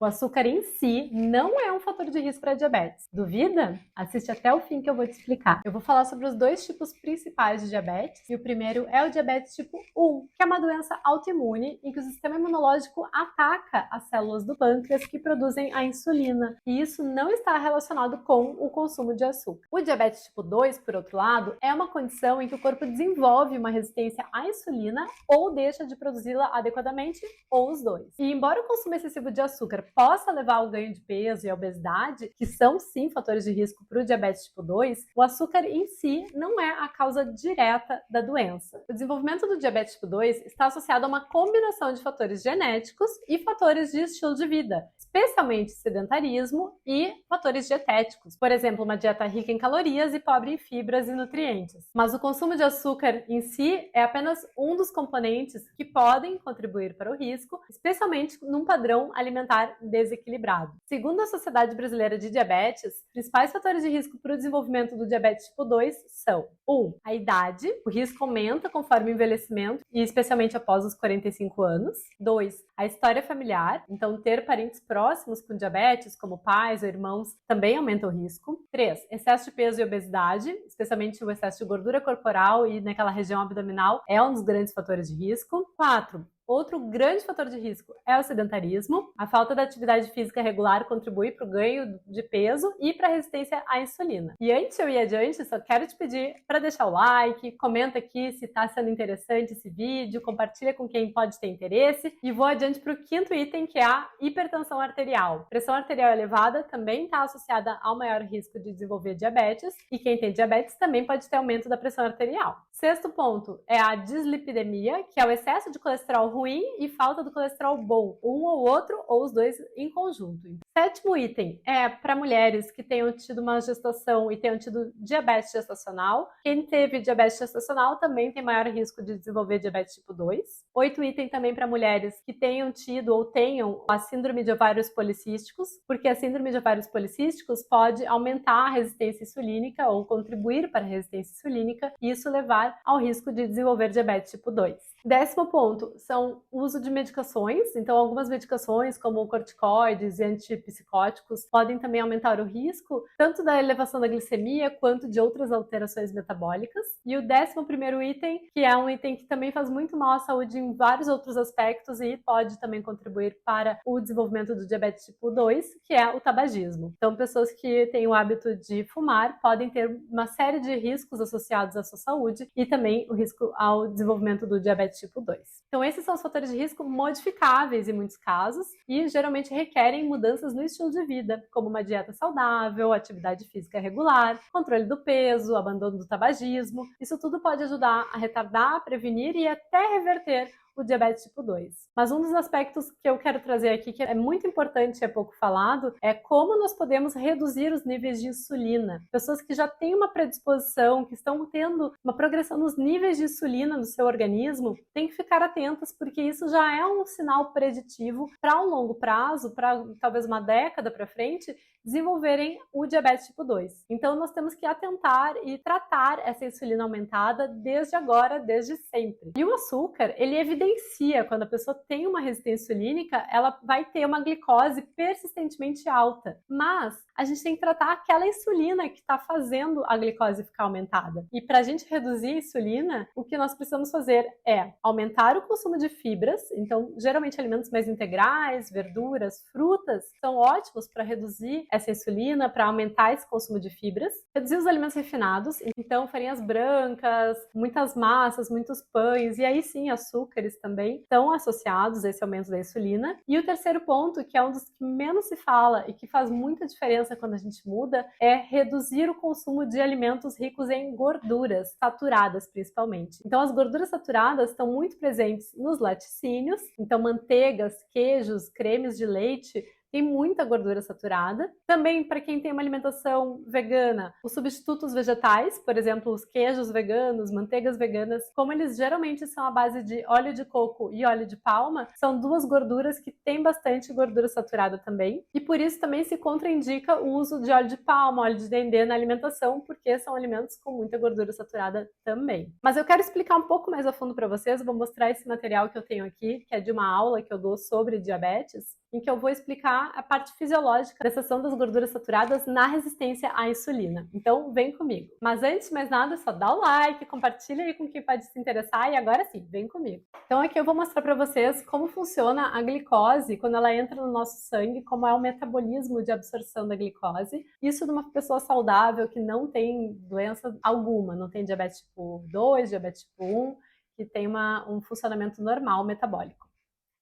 O açúcar em si não é um fator de risco para diabetes. Duvida? Assiste até o fim que eu vou te explicar. Eu vou falar sobre os dois tipos principais de diabetes, e o primeiro é o diabetes tipo 1, que é uma doença autoimune em que o sistema imunológico ataca as células do pâncreas que produzem a insulina, e isso não está relacionado com o consumo de açúcar. O diabetes tipo 2, por outro lado, é uma condição em que o corpo desenvolve uma resistência à insulina ou deixa de produzi-la adequadamente, ou os dois. E embora o consumo excessivo de açúcar possa levar ao ganho de peso e à obesidade, que são sim fatores de risco para o diabetes tipo 2, o açúcar em si não é a causa direta da doença. O desenvolvimento do diabetes tipo 2 está associado a uma combinação de fatores genéticos e fatores de estilo de vida, especialmente sedentarismo e fatores dietéticos, por exemplo, uma dieta rica em calorias e pobre em fibras e nutrientes. Mas o consumo de açúcar em si é apenas um dos componentes que podem contribuir para o risco, especialmente num padrão alimentar desequilibrado. Segundo a Sociedade Brasileira de Diabetes, os principais fatores de risco para o desenvolvimento do diabetes tipo 2 são 1. A idade, o risco aumenta conforme o envelhecimento e especialmente após os 45 anos. 2. A história familiar, então ter parentes próximos com diabetes, como pais ou irmãos, também aumenta o risco. 3. Excesso de peso e obesidade, especialmente o excesso de gordura corporal e naquela região abdominal, é um dos grandes fatores de risco. 4. Outro grande fator de risco é o sedentarismo. A falta de atividade física regular contribui para o ganho de peso e para a resistência à insulina. E antes de eu ir adiante, só quero te pedir para deixar o like, comenta aqui se está sendo interessante esse vídeo, compartilha com quem pode ter interesse. E vou adiante para o quinto item, que é a hipertensão arterial. Pressão arterial elevada também está associada ao maior risco de desenvolver diabetes, e quem tem diabetes também pode ter aumento da pressão arterial. Sexto ponto é a dislipidemia, que é o excesso de colesterol ruim e falta do colesterol bom, um ou outro ou os dois em conjunto. Sétimo item é para mulheres que tenham tido uma gestação e tenham tido diabetes gestacional. Quem teve diabetes gestacional também tem maior risco de desenvolver diabetes tipo 2. Oito item também para mulheres que tenham tido ou tenham a síndrome de ovários policísticos, porque a síndrome de ovários policísticos pode aumentar a resistência insulínica ou contribuir para a resistência insulínica e isso levar ao risco de desenvolver diabetes tipo 2. Décimo ponto são o uso de medicações. Então, algumas medicações, como corticoides e antipsicóticos, podem também aumentar o risco tanto da elevação da glicemia quanto de outras alterações metabólicas. E o 11º item, que é um item que também faz muito mal à saúde em vários outros aspectos e pode também contribuir para o desenvolvimento do diabetes tipo 2, que é o tabagismo. Então, pessoas que têm o hábito de fumar podem ter uma série de riscos associados à sua saúde e também o risco ao desenvolvimento do diabetes tipo 2. Então, esses são os fatores de risco modificáveis em muitos casos e geralmente requerem mudanças no estilo de vida, como uma dieta saudável, atividade física regular, controle do peso, abandono do tabagismo. Isso tudo pode ajudar a retardar, prevenir e até reverter o diabetes tipo 2. Mas um dos aspectos que eu quero trazer aqui, que é muito importante e é pouco falado, é como nós podemos reduzir os níveis de insulina. Pessoas que já têm uma predisposição, que estão tendo uma progressão nos níveis de insulina no seu organismo, têm que ficar atentas, porque isso já é um sinal preditivo para um longo prazo, para talvez uma década para frente, desenvolverem o diabetes tipo 2. Então, nós temos que atentar e tratar essa insulina aumentada desde agora, desde sempre. E o açúcar, ele evidencia, quando a pessoa tem uma resistência insulínica, ela vai ter uma glicose persistentemente alta. Mas a gente tem que tratar aquela insulina que está fazendo a glicose ficar aumentada. E para a gente reduzir a insulina, o que nós precisamos fazer é aumentar o consumo de fibras. Então, geralmente alimentos mais integrais, verduras, frutas, são ótimos para reduzir essa insulina, para aumentar esse consumo de fibras. Reduzir os alimentos refinados, então farinhas brancas, muitas massas, muitos pães, e aí sim açúcares também estão associados a esse aumento da insulina. E o terceiro ponto, que é um dos que menos se fala e que faz muita diferença quando a gente muda, é reduzir o consumo de alimentos ricos em gorduras, saturadas principalmente. Então as gorduras saturadas estão muito presentes nos laticínios, então manteigas, queijos, cremes de leite, tem muita gordura saturada. Também, para quem tem uma alimentação vegana, os substitutos vegetais, por exemplo, os queijos veganos, manteigas veganas, como eles geralmente são à base de óleo de coco e óleo de palma, são duas gorduras que têm bastante gordura saturada também. E por isso também se contraindica o uso de óleo de palma, óleo de dendê na alimentação, porque são alimentos com muita gordura saturada também. Mas eu quero explicar um pouco mais a fundo para vocês, eu vou mostrar esse material que eu tenho aqui, que é de uma aula que eu dou sobre diabetes, em que eu vou explicar explicar a parte fisiológica dessa ação das gorduras saturadas na resistência à insulina. Então, vem comigo. Mas antes de mais nada, só dá o like, compartilha aí com quem pode se interessar e agora sim, vem comigo. Então, aqui eu vou mostrar para vocês como funciona a glicose quando ela entra no nosso sangue, como é o metabolismo de absorção da glicose. Isso de uma pessoa saudável que não tem doença alguma, não tem diabetes tipo 2, diabetes tipo 1, que tem um funcionamento normal metabólico.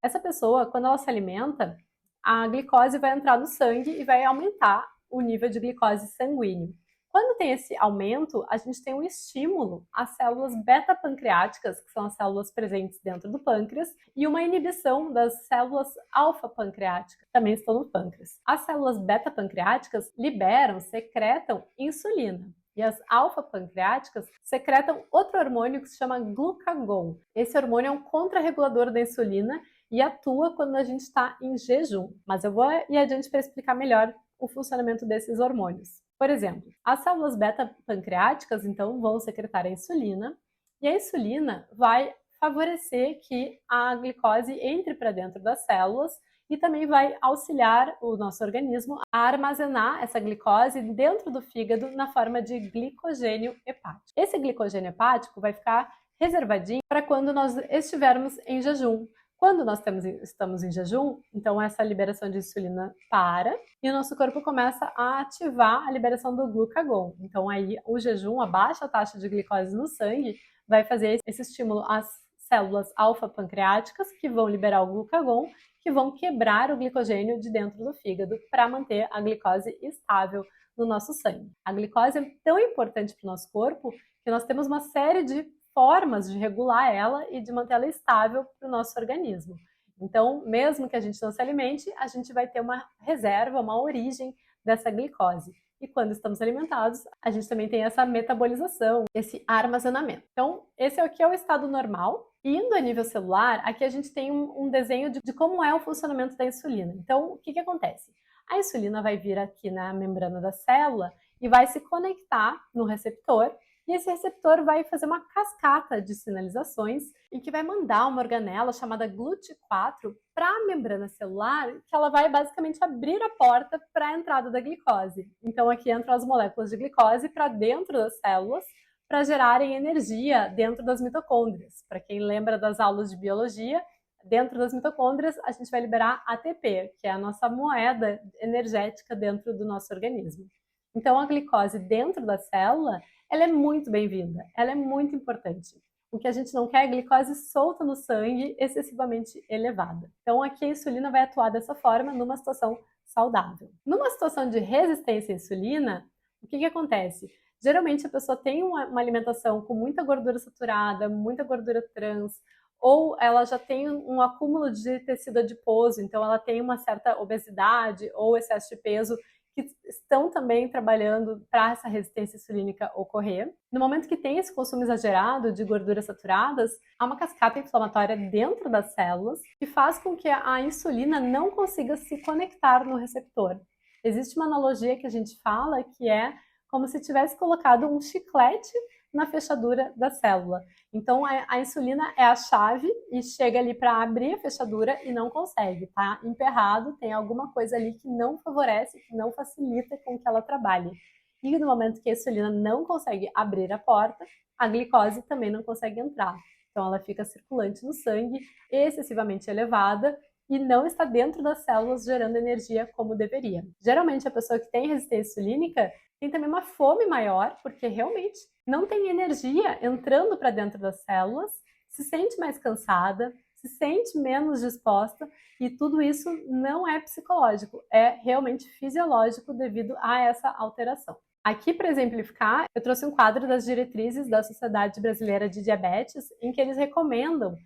Essa pessoa, quando ela se alimenta, a glicose vai entrar no sangue e vai aumentar o nível de glicose sanguíneo. Quando tem esse aumento, a gente tem um estímulo às células beta-pancreáticas, que são as células presentes dentro do pâncreas, e uma inibição das células alfa-pancreáticas, que também estão no pâncreas. As células beta-pancreáticas secretam insulina. E as alfa-pancreáticas secretam outro hormônio que se chama glucagon. Esse hormônio é um contrarregulador da insulina e atua quando a gente está em jejum. Mas eu vou ir adiante para explicar melhor o funcionamento desses hormônios. Por exemplo, as células beta-pancreáticas, então, vão secretar a insulina e a insulina vai favorecer que a glicose entre para dentro das células e também vai auxiliar o nosso organismo a armazenar essa glicose dentro do fígado na forma de glicogênio hepático. Esse glicogênio hepático vai ficar reservadinho para quando nós estivermos em jejum. Quando nós estamos em jejum, então essa liberação de insulina para e o nosso corpo começa a ativar a liberação do glucagon. Então aí o jejum, a baixa taxa de glicose no sangue, vai fazer esse estímulo às células alfa-pancreáticas que vão liberar o glucagon, que vão quebrar o glicogênio de dentro do fígado para manter a glicose estável no nosso sangue. A glicose é tão importante para o nosso corpo que nós temos uma série de formas de regular ela e de mantê-la estável para o nosso organismo. Então, mesmo que a gente não se alimente, a gente vai ter uma reserva, uma origem dessa glicose. E quando estamos alimentados, a gente também tem essa metabolização, esse armazenamento. Então, esse aqui é o estado normal. Indo a nível celular, aqui a gente tem um desenho de como é o funcionamento da insulina. Então, o que acontece? A insulina vai vir aqui na membrana da célula e vai se conectar no receptor, e esse receptor vai fazer uma cascata de sinalizações e que vai mandar uma organela chamada GLUT4 para a membrana celular, que ela vai basicamente abrir a porta para a entrada da glicose. Então aqui entram as moléculas de glicose para dentro das células para gerarem energia dentro das mitocôndrias. Para quem lembra das aulas de biologia, dentro das mitocôndrias a gente vai liberar ATP, que é a nossa moeda energética dentro do nosso organismo. Então a glicose dentro da célula, ela é muito bem-vinda, ela é muito importante. O que a gente não quer é glicose solta no sangue, excessivamente elevada. Então aqui a insulina vai atuar dessa forma numa situação saudável. Numa situação de resistência à insulina, o que acontece? Geralmente a pessoa tem uma alimentação com muita gordura saturada, muita gordura trans, ou ela já tem um acúmulo de tecido adiposo, então ela tem uma certa obesidade ou excesso de peso, que estão também trabalhando para essa resistência insulínica ocorrer. No momento que tem esse consumo exagerado de gorduras saturadas, há uma cascata inflamatória dentro das células que faz com que a insulina não consiga se conectar no receptor. Existe uma analogia que a gente fala que é como se tivesse colocado um chiclete na fechadura da célula. Então a insulina é a chave e chega ali para abrir a fechadura e não consegue, tá emperrado, tem alguma coisa ali que não favorece, que não facilita com que ela trabalhe. E no momento que a insulina não consegue abrir a porta, a glicose também não consegue entrar. Então ela fica circulante no sangue, excessivamente elevada e não está dentro das células gerando energia como deveria. Geralmente a pessoa que tem resistência insulínica tem também uma fome maior, porque realmente não tem energia entrando para dentro das células, se sente mais cansada, se sente menos disposta, e tudo isso não é psicológico, é realmente fisiológico devido a essa alteração. Aqui, para exemplificar, eu trouxe um quadro das diretrizes da Sociedade Brasileira de Diabetes, em que eles recomendam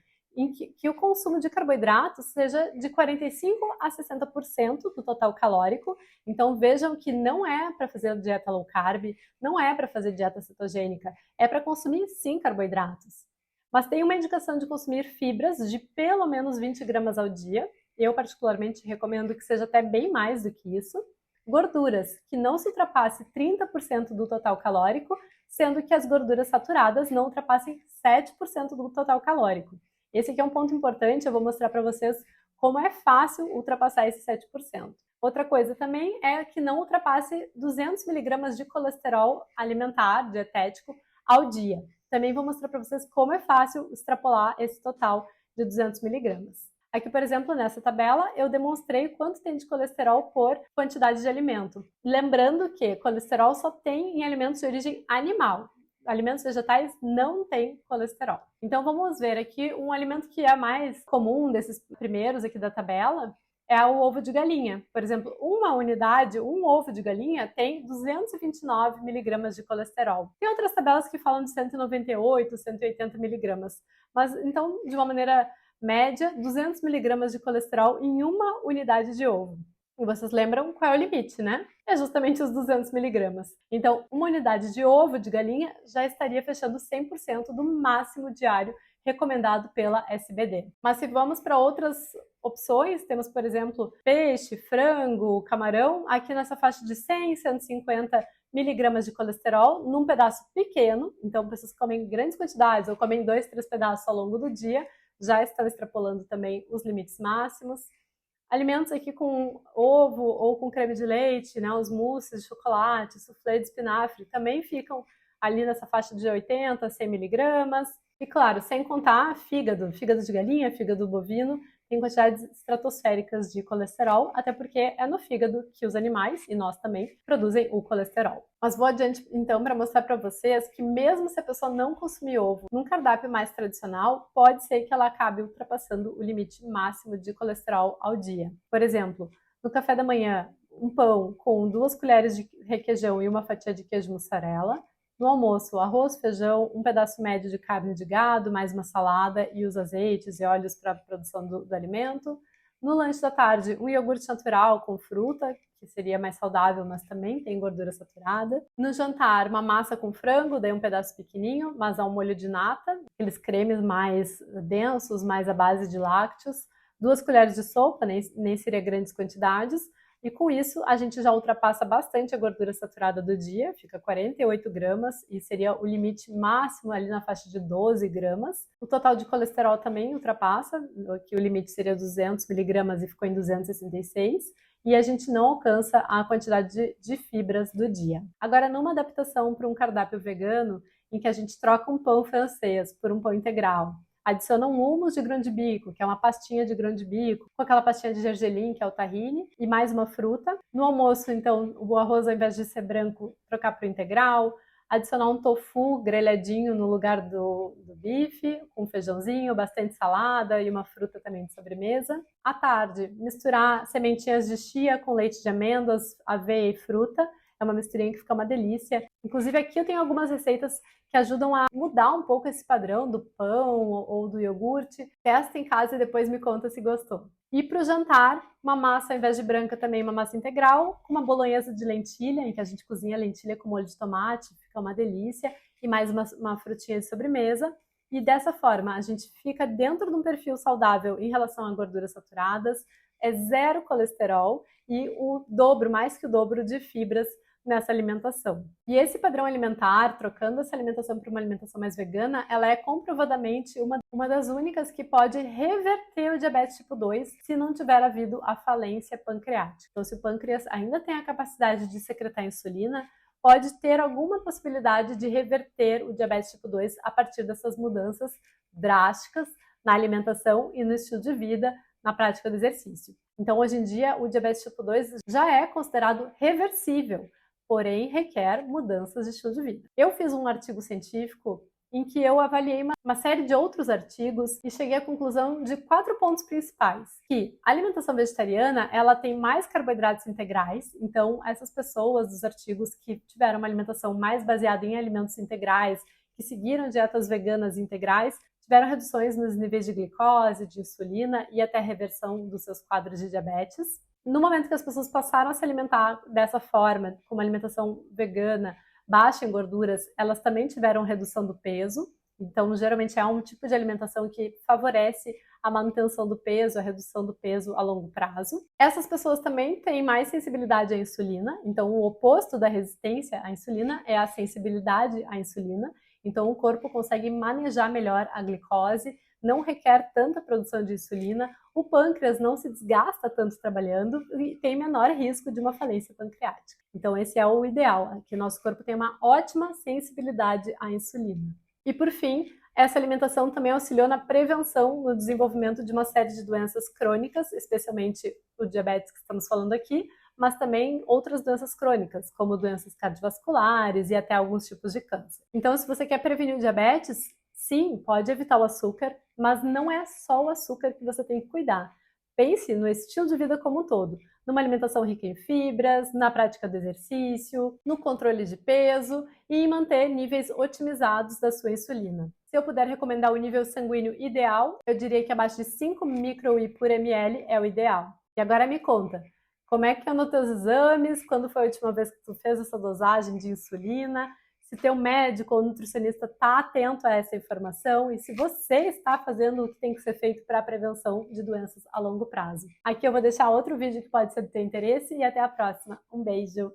que o consumo de carboidratos seja de 45% a 60% do total calórico. Então vejam que não é para fazer dieta low carb, não é para fazer dieta cetogênica, é para consumir sim carboidratos. Mas tem uma indicação de consumir fibras de pelo menos 20 gramas ao dia. Eu particularmente recomendo que seja até bem mais do que isso. Gorduras, que não se ultrapasse 30% do total calórico, sendo que as gorduras saturadas não ultrapassem 7% do total calórico. Esse aqui é um ponto importante, eu vou mostrar para vocês como é fácil ultrapassar esse 7%. Outra coisa também é que não ultrapasse 200 miligramas de colesterol alimentar, dietético, ao dia. Também vou mostrar para vocês como é fácil extrapolar esse total de 200 miligramas. Aqui, por exemplo, nessa tabela, eu demonstrei quanto tem de colesterol por quantidade de alimento. Lembrando que colesterol só tem em alimentos de origem animal. Alimentos vegetais não têm colesterol. Então, vamos ver aqui um alimento que é mais comum desses primeiros aqui da tabela, é o ovo de galinha. Por exemplo, uma unidade, um ovo de galinha tem 229 miligramas de colesterol. Tem outras tabelas que falam de 198, 180 miligramas. Mas, então, de uma maneira média, 200 miligramas de colesterol em uma unidade de ovo. E vocês lembram qual é o limite, né? É justamente os 200 miligramas. Então, uma unidade de ovo de galinha já estaria fechando 100% do máximo diário recomendado pela SBD. Mas se vamos para outras opções, temos, por exemplo, peixe, frango, camarão, aqui nessa faixa de 100, 150 miligramas de colesterol num pedaço pequeno. Então, pessoas que comem grandes quantidades ou comem 2, 3 pedaços ao longo do dia, já estão extrapolando também os limites máximos. Alimentos aqui com ovo ou com creme de leite, né, os mousses de chocolate, soufflé de espinafre, também ficam ali nessa faixa de 80 a 100 miligramas. E claro, sem contar fígado de galinha, fígado bovino, tem quantidades estratosféricas de colesterol, até porque é no fígado que os animais, e nós também, produzem o colesterol. Mas vou adiante então para mostrar para vocês que mesmo se a pessoa não consumir ovo num cardápio mais tradicional, pode ser que ela acabe ultrapassando o limite máximo de colesterol ao dia. Por exemplo, no café da manhã, um pão com 2 colheres de requeijão e uma fatia de queijo mussarela. No almoço, arroz, feijão, um pedaço médio de carne de gado, mais uma salada e os azeites e óleos para a produção do alimento. No lanche da tarde, um iogurte natural com fruta, que seria mais saudável, mas também tem gordura saturada. No jantar, uma massa com frango, daí um pedaço pequenininho, mas ao molho de nata, aqueles cremes mais densos, mais à base de lácteos. 2 colheres de sopa, nem seria grandes quantidades. E com isso, a gente já ultrapassa bastante a gordura saturada do dia, fica 48 gramas e seria o limite máximo ali na faixa de 12 gramas. O total de colesterol também ultrapassa, que o limite seria 200 miligramas e ficou em 266. E a gente não alcança a quantidade de fibras do dia. Agora, numa adaptação para um cardápio vegano, em que a gente troca um pão francês por um pão integral, adiciona um hummus de grão de bico, que é uma pastinha de grão de bico, com aquela pastinha de gergelim, que é o tahine, e mais uma fruta. No almoço, então, o arroz, ao invés de ser branco, trocar para o integral. Adicionar um tofu grelhadinho no lugar do bife, com feijãozinho, bastante salada e uma fruta também de sobremesa. À tarde, misturar sementinhas de chia com leite de amêndoas, aveia e fruta. É uma misturinha que fica uma delícia. Inclusive, aqui eu tenho algumas receitas que ajudam a mudar um pouco esse padrão do pão ou do iogurte. Testa em casa e depois me conta se gostou. E para o jantar, uma massa, ao invés de branca, também uma massa integral, com uma bolonhesa de lentilha, em que a gente cozinha lentilha com molho de tomate, fica uma delícia, e mais uma frutinha de sobremesa. E dessa forma, a gente fica dentro de um perfil saudável em relação a gorduras saturadas, é 0 colesterol e o dobro, mais que o dobro de fibras nessa alimentação. E esse padrão alimentar, trocando essa alimentação para uma alimentação mais vegana, ela é comprovadamente uma das únicas que pode reverter o diabetes tipo 2 se não tiver havido a falência pancreática. Então, se o pâncreas ainda tem a capacidade de secretar insulina, pode ter alguma possibilidade de reverter o diabetes tipo 2 a partir dessas mudanças drásticas na alimentação e no estilo de vida, na prática do exercício. Então, hoje em dia, o diabetes tipo 2 já é considerado reversível, porém requer mudanças de estilo de vida. Eu fiz um artigo científico em que eu avaliei uma série de outros artigos e cheguei à conclusão de 4 pontos principais. Que a alimentação vegetariana, ela tem mais carboidratos integrais, então essas pessoas dos artigos que tiveram uma alimentação mais baseada em alimentos integrais, que seguiram dietas veganas integrais, tiveram reduções nos níveis de glicose, de insulina e até reversão dos seus quadros de diabetes. No momento que as pessoas passaram a se alimentar dessa forma, com uma alimentação vegana, baixa em gorduras, elas também tiveram redução do peso. Então, geralmente é um tipo de alimentação que favorece a manutenção do peso, a redução do peso a longo prazo. Essas pessoas também têm mais sensibilidade à insulina. Então, o oposto da resistência à insulina é a sensibilidade à insulina. Então, o corpo consegue manejar melhor a glicose, não requer tanta produção de insulina, o pâncreas não se desgasta tanto trabalhando e tem menor risco de uma falência pancreática. Então esse é o ideal, que o nosso corpo tenha uma ótima sensibilidade à insulina. E por fim, essa alimentação também auxiliou na prevenção no desenvolvimento de uma série de doenças crônicas, especialmente o diabetes que estamos falando aqui, mas também outras doenças crônicas, como doenças cardiovasculares e até alguns tipos de câncer. Então, se você quer prevenir o diabetes, sim, pode evitar o açúcar, mas não é só o açúcar que você tem que cuidar. Pense no estilo de vida como um todo, numa alimentação rica em fibras, na prática do exercício, no controle de peso e em manter níveis otimizados da sua insulina. Se eu puder recomendar o nível sanguíneo ideal, eu diria que abaixo de 5 microI por ml é o ideal. E agora me conta, como é que andam teus exames? Quando foi a última vez que tu fez essa dosagem de insulina? Se teu médico ou nutricionista está atento a essa informação e se você está fazendo o que tem que ser feito para a prevenção de doenças a longo prazo. Aqui eu vou deixar outro vídeo que pode ser do teu interesse e até a próxima. Um beijo!